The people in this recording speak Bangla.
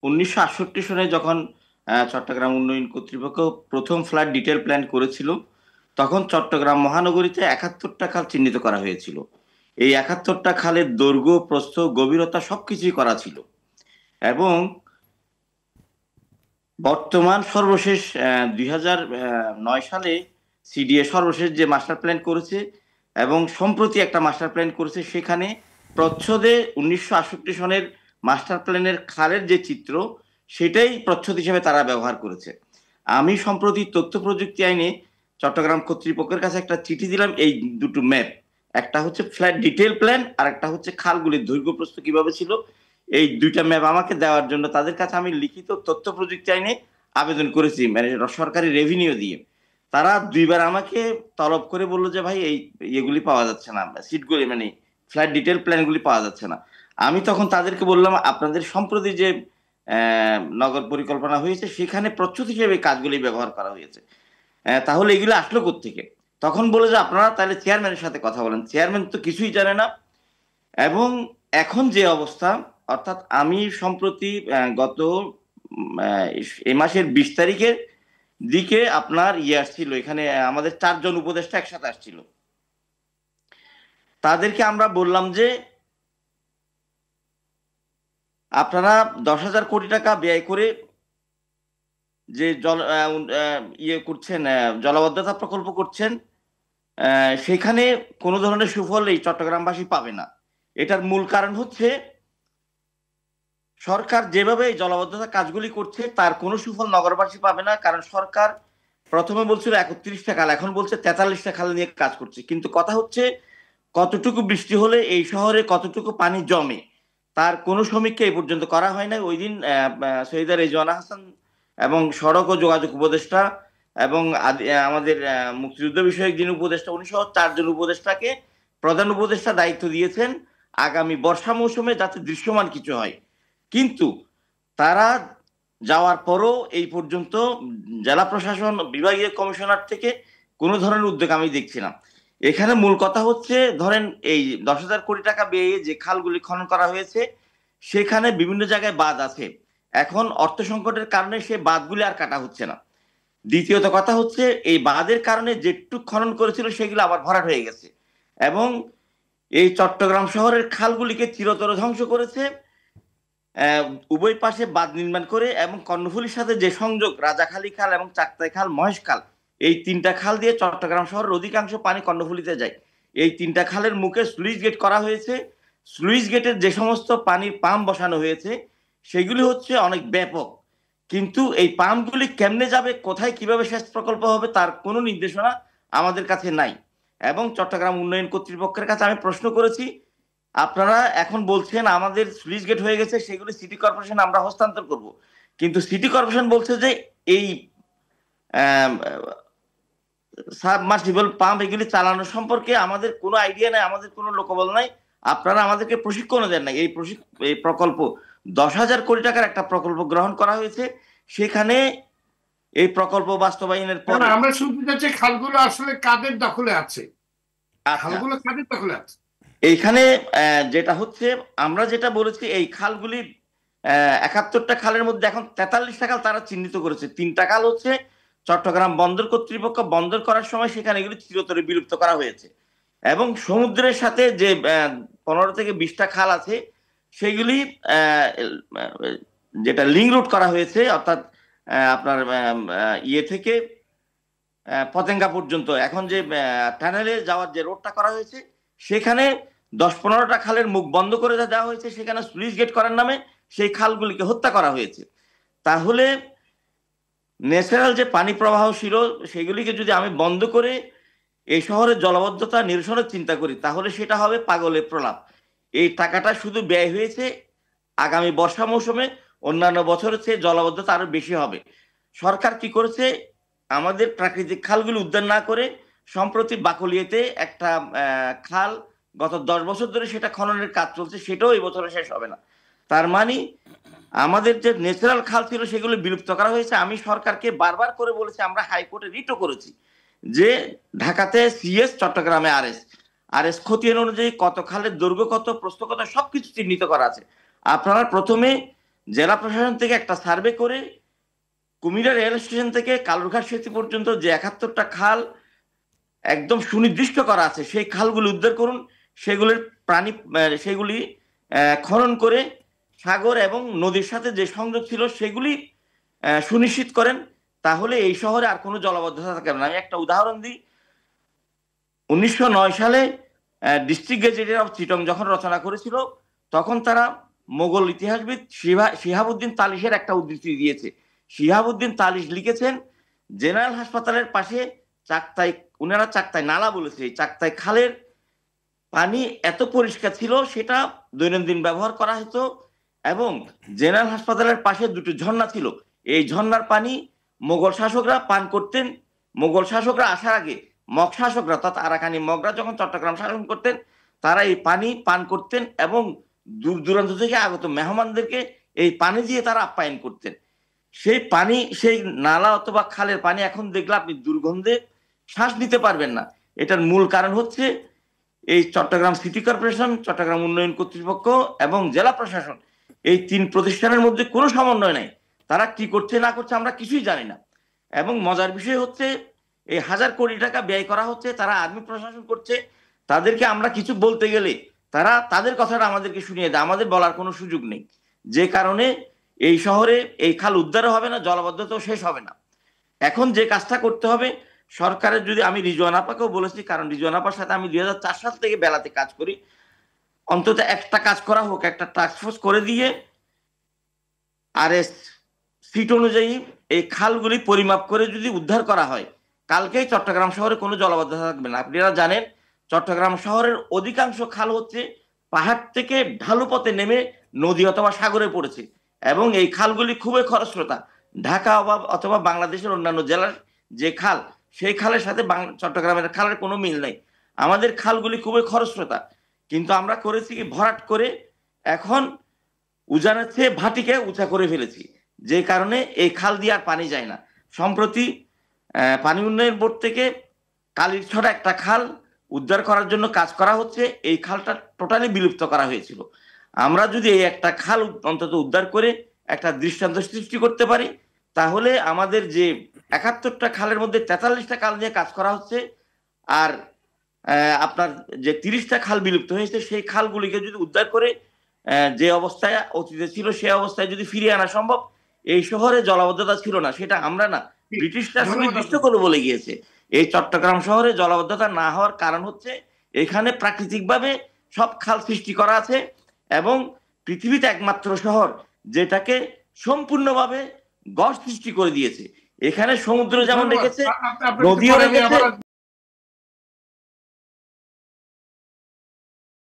1968 সনে যখন চট্টগ্রাম উন্নয়ন কর্তৃপক্ষ প্রথম ফ্লাড ডিটেল প্ল্যান করেছিল, তখন চট্টগ্রাম মহানগরীতে 71টা খাল চিহ্নিত করা হয়েছিল। এই 71টা খালের দৈর্ঘ্য, প্রস্থ, গভীরতা সবকিছুই করা ছিল। এবং বর্তমান সর্বশেষ 2009 সালে সিডিএ সর্বশেষ যে মাস্টার প্ল্যান করেছে এবং সম্প্রতি একটা মাস্টার প্ল্যান করেছে, সেখানে প্রচ্ছদে 1968 সনের মাস্টার প্ল্যানের খালের যে চিত্র, সেটাই প্রচ্ছদ হিসেবে তারা ব্যবহার করেছে। আমি সম্প্রতি তথ্য প্রযুক্তি আইনে চট্টগ্রাম কর্তৃপক্ষের কাছে একটা চিঠি দিলাম, এই দুটো ম্যাপ, একটা হচ্ছে ফ্ল্যাট ডিটেল প্ল্যান আর একটা হচ্ছে খালগুলির দৈর্ঘ্য প্রস্থ কিভাবে ছিল, এই দুইটা ম্যাপ আমাকে দেওয়ার জন্য তাদের কাছে আমি লিখিত তথ্য প্রযুক্তি আইনে আবেদন করেছি, মানে সরকারি রেভিনিউ দিয়ে। তারা দুইবার আমাকে তলব করে বললো যে ভাই এই এগুলি পাওয়া যাচ্ছে না, সিটগুলি মানে ফ্ল্যাট ডিটেল প্ল্যানগুলি পাওয়া যাচ্ছে না। আমি তখন তাদেরকে বললাম, আপনাদের সম্প্রতি যে নগর পরিকল্পনা হয়েছে সেখানে প্রচ্ছদ হিসেবে কাজগুলি ব্যবহার করা হয়েছে, তাহলে এগুলো আসলো কোত্থেকে? তখন বলে যে আপনারা তাহলে চেয়ারম্যানের সাথে কথা বলেন। চেয়ারম্যান তো কিছুই জানে না। এবং এখন যে অবস্থা, অর্থাৎ আমি সম্প্রতি গত এই মাসের 20 তারিখের দিকে আপনার আসছিল এখানে, আমাদের 4 জন উপদেষ্টা একসাথে আসছিল। তাদেরকে আমরা বললাম যে আপনারা 10,000 কোটি টাকা ব্যয় করে যে জল করছেন, জলাবদ্ধতা প্রকল্প করছেন, সেখানে কোনো ধরনের সুফল এই চট্টগ্রামবাসী পাবে না। এটার মূল কারণ হচ্ছে সরকার যেভাবে এই জলাবদ্ধতা কাজগুলি করছে তার কোনো সুফল নগরবাসী পাবে না। কারণ সরকার প্রথমে বলছিল 31টা খাল, এখন বলছে 43টা খাল নিয়ে কাজ করছে। কিন্তু কথা হচ্ছে কতটুকু বৃষ্টি হলে এই শহরে কতটুকু পানি জমে তার কোনো সমীক্ষা এই পর্যন্ত করা হয় না। ওই দিন শহীদা রেজওয়ানা হাসান এবং সড়ক ও যোগাযোগ উপদেষ্টা এবং আমাদের মুক্তিযুদ্ধ বিষয়ক যিনি উপদেষ্টা, উনি সহ 4 জন উপদেষ্টাকে প্রধান উপদেষ্টা দায়িত্ব দিয়েছেন আগামী বর্ষা মৌসুমে যাতে দৃশ্যমান কিছু হয়। কিন্তু তারা যাওয়ার পরও এই পর্যন্ত জেলা প্রশাসন, বিভাগীয় কমিশনার থেকে কোনো ধরনের উদ্যোগ আমি দেখছি না। এখানে মূল কথা হচ্ছে, ধরেন এই 10,000 কোটি টাকা ব্যয়ে যে খালগুলি খনন করা হয়েছে সেখানে বিভিন্ন জায়গায় বাঁধ আছে। এখন অর্থ সংকটের কারণে সে বাঁধগুলি আর কাটা হচ্ছে না। দ্বিতীয়ত কথা হচ্ছে এই বাঁধের কারণে যেটুক খনন করেছিল সেগুলো আবার ভরাট হয়ে গেছে এবং এই চট্টগ্রাম শহরের খালগুলিকে চিরতরে ধ্বংস করেছে। উভয় পাশে বাঁধ নির্মাণ করে এবং কর্ণফুলীর সাথে যে সংযোগ, রাজাখালী খাল এবং চাকতাই খাল, মহেশ খাল, এই 3টা খাল দিয়ে চট্টগ্রাম শহরের অধিকাংশ পানি কর্ণফুলীতে যায়। এই 3টা খালের মুখে স্লুইস গেট করা হয়েছে। স্লুইস গেটের যে সমস্ত পানির পাম্প বসানো হয়েছে সেগুলি হচ্ছে অনেক ব্যাপক, কিন্তু এই পাম্পগুলি কেমনে যাবে, কোথায় কিভাবে সেচ প্রকল্প হবে তার কোনো নির্দেশনা আমাদের কাছে নাই। এবং চট্টগ্রাম উন্নয়ন কর্তৃপক্ষের কাছে আমি প্রশ্ন করেছি, আপনারা এখন বলছেন আমাদের স্লুইস গেট হয়ে গেছে, সেগুলো সিটি কর্পোরেশন আমরা হস্তান্তর করব, কিন্তু সিটি কর্পোরেশন বলছে যে এই সাবমার্সিবল পাম্প এগুলি চালানো সম্পর্কে আমাদের কোনো আইডিয়া নাই, আমাদের কোনো লোকবল নাই, আপনারা আমাদেরকে প্রশিক্ষণও দেন না। এই প্রকল্প 10,000 কোটি টাকার একটা প্রকল্প গ্রহণ করা হয়েছে, সেখানে এই প্রকল্প বাস্তবায়নের পর আমরা শুনতে চাচ্ছি খালগুলো আসলে কাদের দখলে আছে, খালগুলো কাদের দখলে আছে। এইখানে যেটা হচ্ছে, আমরা যেটা বলেছি এই খালগুলি 71টা খালের মধ্যে এখন 43টা খাল তারা চিহ্নিত করেছে। 3টা খাল হচ্ছে চট্টগ্রাম বন্দর কর্তৃপক্ষ বন্দর করার সময় সেখানে এগুলি চিরতরে বিলুপ্ত করা হয়েছে এবং সমুদ্রের সাথে যে 15 থেকে 20টা খাল আছে সেগুলি যেটা লিঙ্ক রুট করা হয়েছে, অর্থাৎ আপনার থেকে পতেঙ্গা পর্যন্ত এখন যে টানেলে যাওয়ার যে রোডটা করা হয়েছে সেখানে 10-15টা খালের মুখ বন্ধ করে দেওয়া হয়েছে, সেখানে স্লুইস গেট করার নামে সেই খালগুলিকে হত্যা করা হয়েছে। তাহলে ন্যাচারাল যে পানি প্রবাহ ছিল সেগুলিকে যদি আমি বন্ধ করে এই শহরের জলাবদ্ধতা নিরসনের চিন্তা করি তাহলে সেটা হবে পাগলের প্রলাপ। এই টাকাটা শুধু ব্যয় হয়েছে আগামী বর্ষা মৌসুমে, অন্যান্য বছরের চেয়ে জলাবদ্ধতা আরো বেশি হবে। সরকার কি করেছে, আমাদের প্রাকৃতিক খালগুলো উদ্ধার না করে সম্প্রতি বাকলিয়াতে একটা খাল গত 10 বছর ধরে সেটা খননের কাজ চলছে, সেটাও এই বছরে শেষ হবে না। তার মানে আমাদের যে ন্যাচারাল খাল ছিল সেগুলো বিলুপ্ত করা হয়েছে। আমি সরকারকে বারবার করে বলেছি, আমরা হাইকোর্টে রিটও করেছি যে ঢাকাতে সিএস, চট্টগ্রামে আরএস খতিয়ান অনুযায়ী কত খালের দৈর্ঘ্য কত, প্রস্থ কত, সবকিছু চিহ্নিত করা আছে। আপনারা প্রথমে জেলা প্রশাসন থেকে একটা সার্ভে করে কুমিল্লা রেল স্টেশন থেকে কালুরঘাট সেতু পর্যন্ত যে 71টা খাল একদম সুনির্দিষ্ট করা আছে, সেই খালগুলি উদ্ধার করুন, সেগুলি খনন করে সাগর এবং নদীর সাথে যে সংযোগ ছিল সেগুলি সুনিশ্চিত করেন, তাহলে এই শহরে আর কোনো জলাবদ্ধতা থাকবে না। আমি একটা উদাহরণ দিই, 1909 সালে ডিস্ট্রিক্ট গেজেটের অফ চিটং যখন রচনা করেছিল, তখন তারা মোগল ইতিহাসবিদ শিহাবুদ্দিন তালিশের একটা উদ্ধৃতি দিয়েছে। শিহাবুদ্দিন তালিশ লিখেছেন, জেনারেল হাসপাতালের পাশে ওনারা চাকতাই নালা বলেছে, এই চাকতাই খালের পানি এত পরিষ্কার ছিল সেটা দৈনন্দিন ব্যবহার করা হতো, এবং জেনারেল হাসপাতালের পাশে দুটো ঝর্ণা ছিল, এই ঝর্ণার পানি মোগল শাসকরা পান করতেন। মোগল শাসকরা আসার আগে মগ শাসকরা অর্থাৎ আরাকানি মগরা যখন চট্টগ্রাম শাসন করতেন, তারা এই পানি পান করতেন এবং দূর দূরান্ত থেকে আগত মেহমানদেরকে এই পানি দিয়ে তারা আপ্যায়ন করতেন। সেই পানি, সেই নালা অথবা খালের পানি এখন দেখলে আপনি দুর্গন্ধে শ্বাস নিতে পারবেন না। এটার মূল কারণ হচ্ছে এই চট্টগ্রাম সিটি কর্পোরেশন, চট্টগ্রাম উন্নয়ন কর্তৃপক্ষ এবং জেলা প্রশাসন, এই 3 প্রতিষ্ঠানের মধ্যে কোনো সমন্বয় নাই। তারা কি করছে না করছে আমরা কিছুই জানি না। এবং মজার বিষয় হচ্ছে, এই 1000 কোটি টাকা ব্যয় করা হচ্ছে, তারা আর্মি প্রশাসন করছে, তাদেরকে আমরা কিছু বলতে গেলে তারা তাদের কথাটা আমাদেরকে শুনিয়ে দেয়, আমাদের বলার কোনো সুযোগ নেই। যে কারণে এই শহরে এই খাল উদ্ধারও হবে না, জলাবদ্ধতাও শেষ হবে না। এখন যে কাজটা করতে হবে সরকারের, যদি আমি রিজওয়ান আপাকেও বলেছি, কারণ রিজওয়ান আপার সাথে আমি 2004 সাল থেকে বেলাতে কাজ করি, অন্তত একটা কাজ করা হোক, একটা টাস্ক ফোর্স করে দিয়ে আরএস সিট অনুযায়ী এই খালগুলি পরিমাপ করে যদি উদ্ধার করা হয়, কালকেই চট্টগ্রাম শহরে কোনো জলাবদ্ধতা থাকবে না। আপনারা জানেন চট্টগ্রাম শহরের অধিকাংশ খাল হচ্ছে পাহাড় থেকে ঢালু পথে নেমে নদী অথবা সাগরে পড়েছে, এবং এই খালগুলি খুবই খরস্রোতা। ঢাকা অথবা বাংলাদেশের অন্যান্য জেলার যে খাল, সেই খালের সাথে চট্টগ্রামের খালের কোনো মিল নেই। আমাদের খালগুলি খুবই খরস্রোতা, কিন্তু আমরা করেছি কি, ভরাট করে এখন উজানের চেয়ে ভাটিকে উঁচা করে ফেলেছি, যে কারণে এই খাল দিয়ে আর পানি যায় না। সম্প্রতি পানি উন্নয়ন বোর্ড থেকে কালীরছড়া একটা খাল উদ্ধার করার জন্য কাজ করা হচ্ছে, এই খালটা টোটালি বিলুপ্ত করা হয়েছিল। আমরা যদি এই একটা খাল অন্তত উদ্ধার করে একটা দৃষ্টান্ত সৃষ্টি করতে পারি, তাহলে আমাদের যে 71টা খালের মধ্যে 43টা খাল নিয়ে কাজ করা হচ্ছে, আর আপনার যে 30টা খাল বিলুপ্ত হয়েছে, সেই খালগুলিকে যদি উদ্ধার করে যে অবস্থায় অতীতে ছিল সেই অবস্থায় যদি ফিরিয়ে আনা সম্ভব, এই শহরে জলাবদ্ধতা ছিল না, সেটা আমরা না, ব্রিটিশরা সুনির্দিষ্ট করে বলে গিয়েছে। এই চট্টগ্রাম শহরে জলাবদ্ধতা না হওয়ার কারণ হচ্ছে এখানে প্রাকৃতিকভাবে সব খাল সৃষ্টি করা আছে, এবং পৃথিবীতে একমাত্র শহর যেটাকে সম্পূর্ণভাবে গড় সৃষ্টি করে দিয়েছে। এখানে সমুদ্র যেমন রেখেছে, নদীও রেখেছে,